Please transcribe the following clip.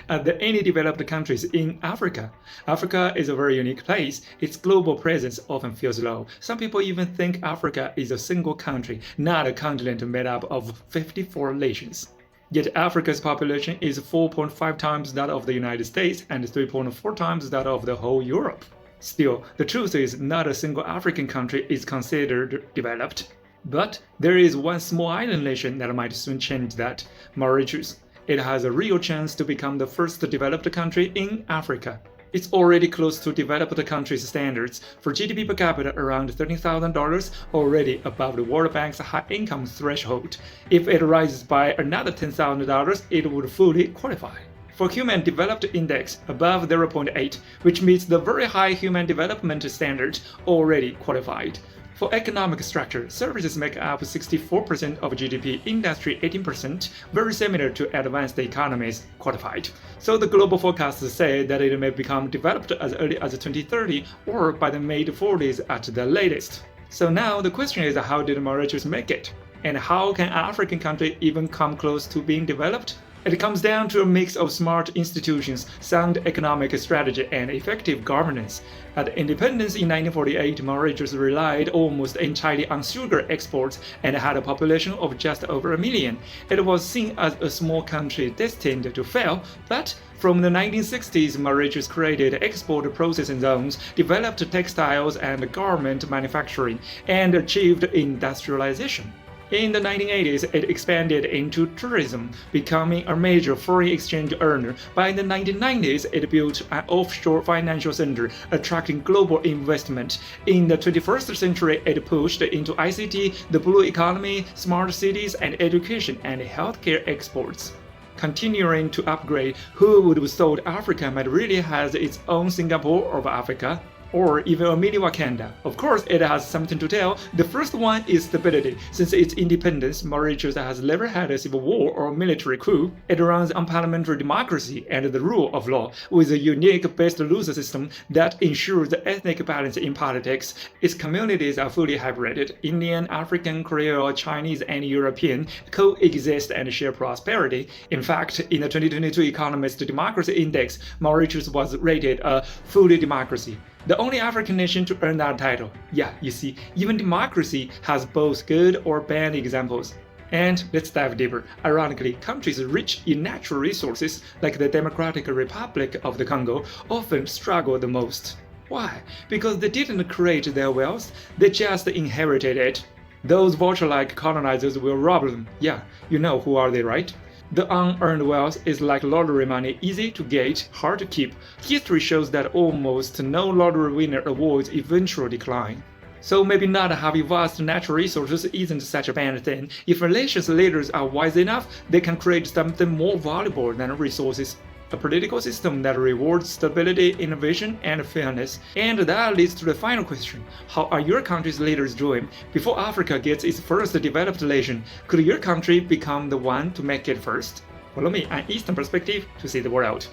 Are there any developed countries in Africa? Africa is a very unique place. Its global presence often feels low. Some people even think Africa is a single country, not a continent made up of 54 nations. Yet Africa's population is 4.5 times that of the United States and 3.4 times that of the whole Europe. Still, the truth is not a single African country is considered developed. But there is one small island nation that might soon change that, Mauritius. It has a real chance to become the first developed country in Africa. It's already close to developed countries' standards, for GDP per capita around $13,000, already above the World Bank's high income threshold. If it rises by another $10,000, it would fully qualify. For Human Development Index above 0.8, which meets the very high human development standard, already qualified. For economic structure, services make up 64% of GDP, industry 18%, very similar to advanced economies, qualified. So the global forecasts say that it may become developed as early as 2030 or by the mid-40s at the latest. So now the question is, how did Mauritius make it? And how can an African country even come close to being developed? It comes down to a mix of smart institutions, sound economic strategy, and effective governance. At independence in 1948, Mauritius relied almost entirely on sugar exports and had a population of just over 1 million. It was seen as a small country destined to fail, but from the 1960s, Mauritius created export processing zones, developed textiles and garment manufacturing, and achieved industrialization. In the 1980s, it expanded into tourism, becoming a major foreign exchange earner. By the 1990s, it built an offshore financial center, attracting global investment. In the 21st century, it pushed into ICT, the blue economy, smart cities, and education and healthcare exports. Continuing to upgrade, who would have thought Africa might really have its own Singapore of Africa? Or even a mini Wakanda. Of course, it has something to tell. The first one is stability. Since its independence, Mauritius has never had a civil war or military coup. It runs on parliamentary democracy and the rule of law, with a unique best-loser system that ensures the ethnic balance in politics. Its communities are fully hybrided. Indian, African, Creole, Chinese, and European coexist and share prosperity. In fact, in the 2022 Economist Democracy Index, Mauritius was rated a fully democracy. The only African nation to earn that title. Yeah, you see, even democracy has both good or bad examples. And let's dive deeper. Ironically, countries rich in natural resources, like the Democratic Republic of the Congo, often struggle the most. Why? Because they didn't create their wealth, they just inherited it. Those vulture-like colonizers will rob them. Yeah, you know who are they, right? The unearned wealth is like lottery money, easy to get, hard to keep. History shows that almost no lottery winner avoids eventual decline. So maybe not having vast natural resources isn't such a bad thing. If a nation's leaders are wise enough, they can create something more valuable than resources. A political system that rewards stability, innovation, and fairness. And that leads to the final question. How are your country's leaders doing? Before Africa gets its first developed nation, could your country become the one to make it first? Follow me, an Eastern perspective, to see the world.